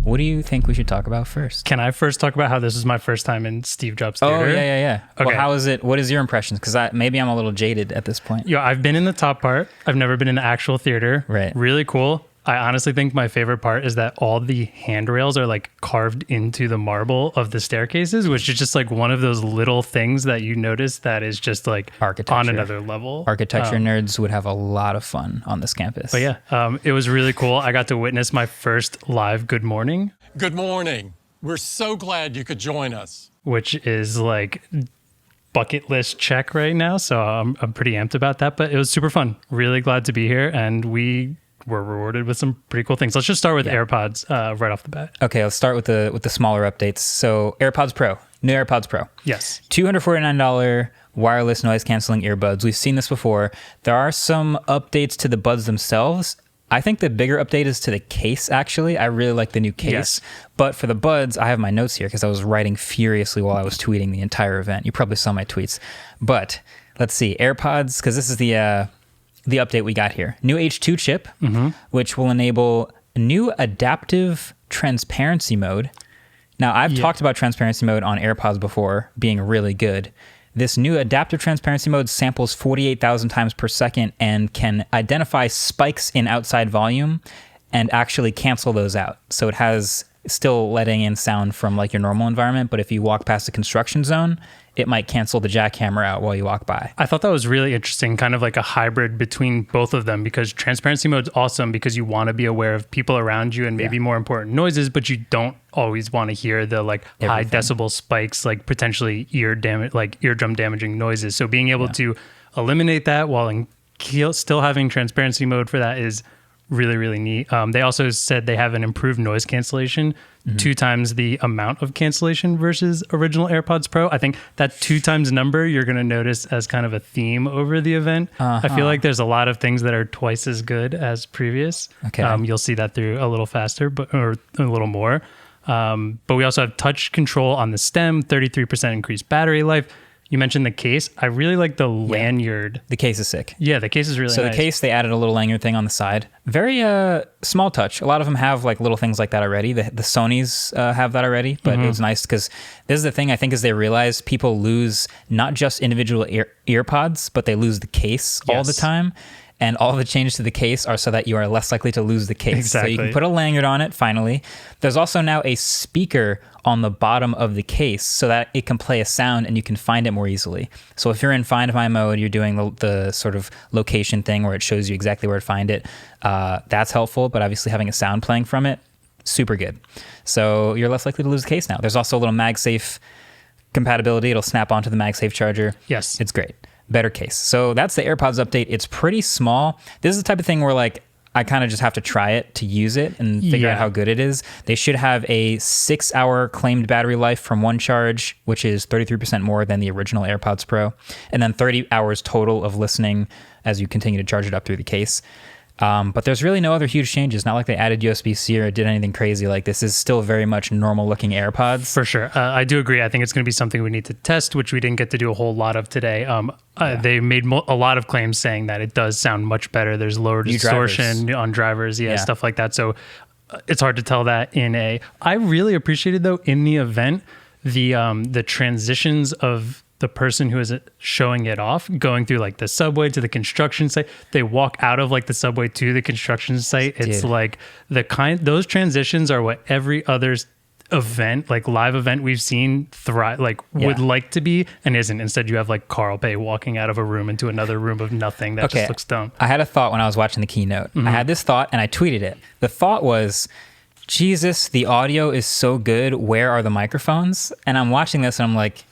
What do you think we should talk about first? Can I first talk about how this is my first time in Steve Jobs Theater? Oh, yeah. Okay. Well, how is it? What is your impressions? Because maybe I'm a little jaded at this point. Yeah, I've been in the top part. I've never been in the actual theater. Right. Really cool. I honestly think my favorite part is that all the handrails are like carved into the marble of the staircases, which is just like one of those little things that you notice that is just like Architecture. on another level. Architecture nerds would have a lot of fun on this campus. But yeah, it was really cool. I got to witness my first live Good Morning. Good morning. We're so glad you could join us. Which is like bucket list check right now. So I'm pretty amped about that, but it was super fun. Really glad to be here. And we were rewarded with some pretty cool things. Let's just start with AirPods right off the bat. Okay, let's start with the smaller updates. So AirPods Pro, new AirPods Pro. Yes. $249 wireless noise canceling earbuds. We've seen this before. There are some updates to the buds themselves. I think the bigger update is to the case, actually. I really like the new case. Yes. But for the buds, I have my notes here because I was writing furiously while I was tweeting the entire event. You probably saw my tweets. But let's see. AirPods, because this is the update we got here. New H2 chip, which will enable new adaptive transparency mode. Now, I've talked about transparency mode on AirPods before being really good. This new adaptive transparency mode samples 48,000 times per second and can identify spikes in outside volume and actually cancel those out. So it has still letting in sound from like your normal environment, but if you walk past a construction zone, it might cancel the jackhammer out while you walk by. I thought that was really interesting, kind of like a hybrid between both of them, because transparency mode's awesome because you want to be aware of people around you and maybe more important noises, but you don't always want to hear the like high decibel spikes, like potentially eardrum damaging noises. So being able to eliminate that while still having transparency mode for that is really, really neat. They also said they have an improved noise cancellation, 2 times the amount of cancellation versus original AirPods Pro. I think that 2 times number you're going to notice as kind of a theme over the event. I feel like there's a lot of things that are twice as good as previous. Okay. You'll see that through a little faster, or a little more. But we also have touch control on the stem, 33% increased battery life. You mentioned the case. I really like the lanyard. The case is sick. Yeah, the case is really nice. So the case, they added a little lanyard thing on the side. Very small touch. A lot of them have like little things like that already. The Sonys have that already, but it was nice because this is the thing I think is they realize people lose not just individual earpods, but they lose the case all the time. And all the changes to the case are so that you are less likely to lose the case. Exactly. So you can put a lanyard on it, finally. There's also now a speaker on the bottom of the case so that it can play a sound and you can find it more easily. So if you're in Find My mode, you're doing the sort of location thing where it shows you exactly where to find it. That's helpful, but obviously having a sound playing from it, super good. So you're less likely to lose the case now. There's also a little MagSafe compatibility. It'll snap onto the MagSafe charger. Yes. It's great. Better case. So that's the AirPods update. It's pretty small. This is the type of thing where like I kind of just have to try it to use it and figure out how good it is. They should have a 6-hour claimed battery life from one charge, which is 33% more than the original AirPods Pro, and then 30 hours total of listening as you continue to charge it up through the case. But there's really no other huge changes. Not like they added USB-C or did anything crazy. Like this is still very much normal looking AirPods. For sure. I do agree. I think it's going to be something we need to test, which we didn't get to do a whole lot of today. They made a lot of claims saying that it does sound much better. There's lower distortion on drivers, stuff like that. So it's hard to tell that I really appreciated though in the event, the transitions of the person who is showing it off, going through like the subway to the construction site, they walk out of like the subway to the construction site. It's like those transitions are what every other event, like live event we've seen would like to be and isn't. Instead, you have like Carl Bay walking out of a room into another room of nothing that just looks dumb. I had a thought when I was watching the keynote. I had this thought and I tweeted it. The thought was, Jesus, the audio is so good. Where are the microphones? And I'm watching this and I'm like,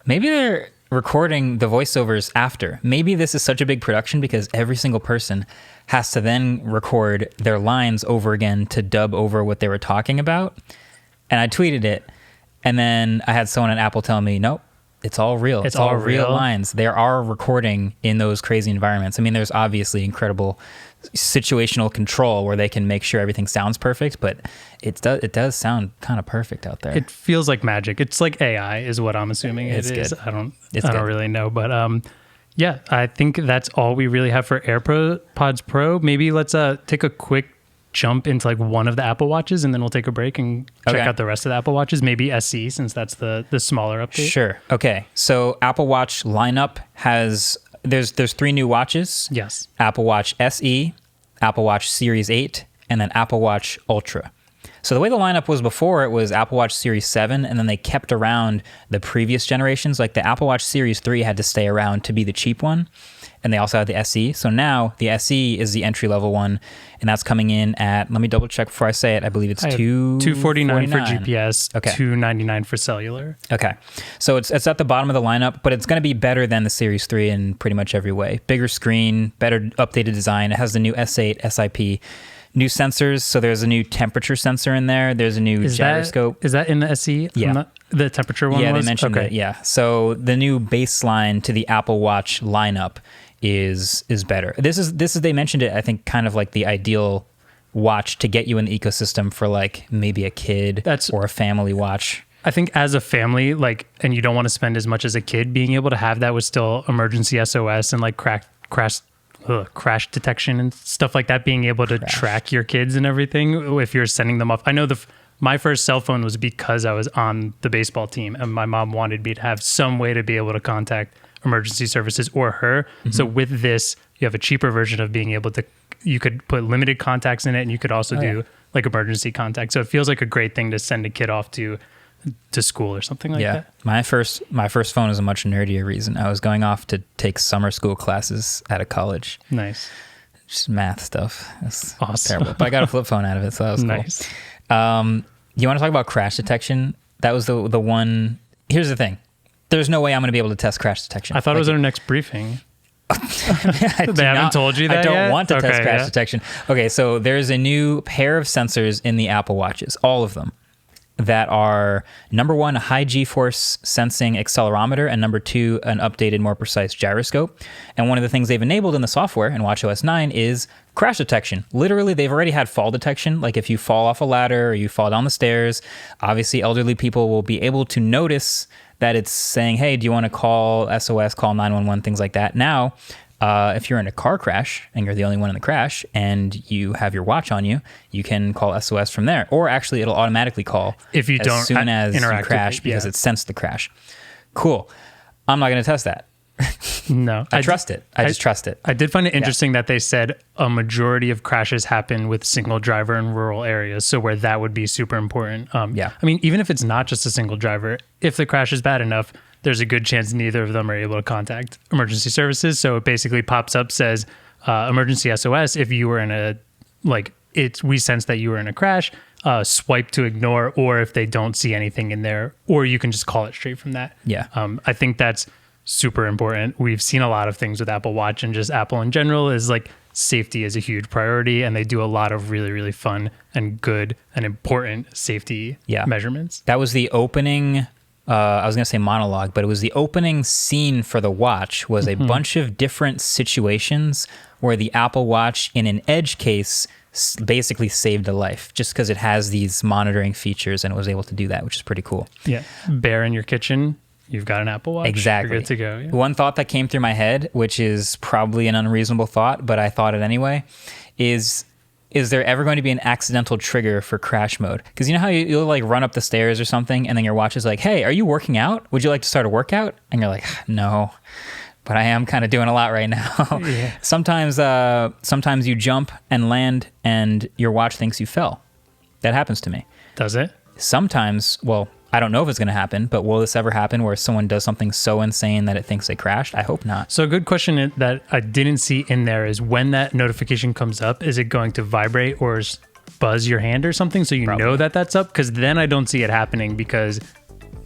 maybe they're recording the voiceovers after. Maybe this is such a big production because every single person has to then record their lines over again to dub over what they were talking about. And I tweeted it. And then I had someone at Apple tell me, nope, it's all real. It's all real lines. There are recording in those crazy environments. I mean, there's obviously incredible situational control where they can make sure everything sounds perfect, but it does sound kind of perfect out there. It feels like magic. It's like AI is what I'm assuming it is. I don't really know, but I think that's all we really have for AirPods Pro. Maybe let's take a quick jump into like one of the Apple Watches and then we'll take a break and check out the rest of the Apple Watches, maybe SE since that's the smaller update. Sure. Okay. So Apple Watch lineup has, there's 3 new watches. Yes. Apple Watch SE, Apple Watch Series 8, and then Apple Watch Ultra. So the way the lineup was before, it was Apple Watch Series 7, and then they kept around the previous generations. Like the Apple Watch Series 3 had to stay around to be the cheap one, and they also had the SE. So now the SE is the entry-level one, and that's coming in at, let me double check before I say it, I believe it's $249 for GPS, okay. $299 for cellular. Okay. So it's at the bottom of the lineup, but it's going to be better than the Series 3 in pretty much every way. Bigger screen, better updated design. It has the new S8, SIP, new sensors. So there's a new temperature sensor in there. There's a new gyroscope. Is that in the SE? Yeah. The temperature one Yeah, was? they mentioned it. Yeah. So the new baseline to the Apple Watch lineup is better. This is they mentioned it, I think, kind of like the ideal watch to get you in the ecosystem for like maybe a kid or a family watch. I think as a family, like, and you don't want to spend as much as a kid, being able to have that with still emergency SOS and like crash detection and stuff like that, being able to track your kids and everything if you're sending them off. I know my first cell phone was because I was on the baseball team and my mom wanted me to have some way to be able to contact emergency services or her. Mm-hmm. So with this, you have a cheaper version of being able to, you could put limited contacts in it and you could also do like emergency contact. So it feels like a great thing to send a kid off to school or something like that. My first phone is a much nerdier reason. I was going off to take summer school classes at a college. Nice. Just math stuff. That's awesome. Terrible. But I got a flip phone out of it, so that was nice. Cool. You want to talk about crash detection? That was the one. Here's the thing. There's no way I'm going to be able to test crash detection. I thought it was our next briefing. They haven't told you that I don't yet? want to test crash detection. Okay, so there's a new pair of sensors in the Apple Watches, all of them, that are, number 1, a high G-force sensing accelerometer, and number 2, an updated, more precise gyroscope. And one of the things they've enabled in the software in watchOS 9 is crash detection. Literally, they've already had fall detection. Like if you fall off a ladder or you fall down the stairs, obviously elderly people will be able to notice that it's saying, hey, do you want to call SOS, call 911, things like that. Now, if you're in a car crash and you're the only one in the crash and you have your watch on you, you can call SOS from there. Or actually, it'll automatically call if you don't as soon as you crash because it sensed the crash. Cool. I'm not going to test that. No. I trust it. I just trust it. I did find it interesting that they said a majority of crashes happen with single driver in rural areas. So where that would be super important. I mean, even if it's not just a single driver, if the crash is bad enough, there's a good chance neither of them are able to contact emergency services. So it basically pops up, says emergency SOS. If you were in a, we sense that you were in a crash, swipe to ignore, or if they don't see anything in there, or you can just call it straight from that. Yeah. I think that's super important. We've seen a lot of things with Apple Watch and just Apple in general is like safety is a huge priority, and they do a lot of really, really fun and good and important safety measurements. That was the opening, I was going to say monologue, but it was the opening scene for the watch was a bunch of different situations where the Apple Watch in an edge case basically saved a life just because it has these monitoring features and it was able to do that, which is pretty cool. Yeah. Bear in your kitchen. You've got an Apple Watch. Exactly. You're good to go. Yeah. One thought that came through my head, which is probably an unreasonable thought, but I thought it anyway, is there ever going to be an accidental trigger for crash mode? Because you know how you'll like run up the stairs or something and then your watch is like, hey, are you working out? Would you like to start a workout? And you're like, no, but I am kind of doing a lot right now. Yeah. Sometimes you jump and land and your watch thinks you fell. That happens to me. Does it? Sometimes, well, I don't know if it's going to happen, but will this ever happen where someone does something so insane that it thinks they crashed? I hope not. So a good question that I didn't see in there is when that notification comes up, is it going to vibrate or buzz your hand or something so you know that that's up? Because then I don't see it happening because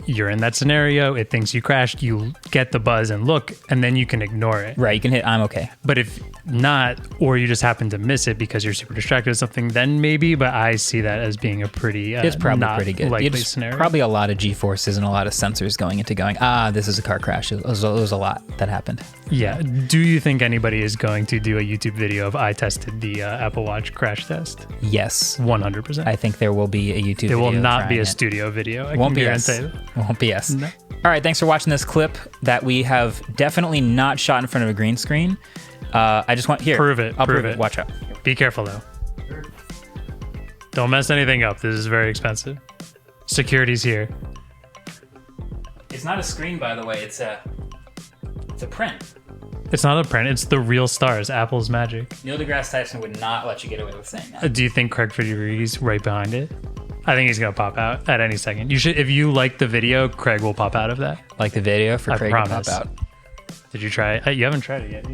you're in that scenario, it thinks you crashed, you get the buzz and look, and then you can ignore it. Right, you can hit I'm okay. But if not, or you just happen to miss it because you're super distracted or something, then maybe, but I see that as being a pretty it's probably not pretty good. likely scenario. Probably a lot of G-forces and a lot of sensors going, this is a car crash. It was a lot that happened. Yeah. Do you think anybody is going to do a YouTube video of I tested the Apple Watch crash test? Yes. 100%. I think there will be a YouTube video. It will not be a studio video. I won't can be us. guarantee that. Won't be us. No. All right, thanks for watching this clip that we have definitely not shot in front of a green screen. I just want, here. Prove it. I'll prove it. Watch out. Be careful though. Don't mess anything up. This is very expensive. Security's here. It's not a screen, by the way. It's a print. It's not a print. It's the real stars. Apple's magic. Neil deGrasse Tyson would not let you get away with saying that. Do you think Craig Federighi's right behind it? I think he's gonna pop out at any second. You should, if you like the video, Craig will pop out of that. Like the video for Craig to pop out. Did you try it? You haven't tried it yet.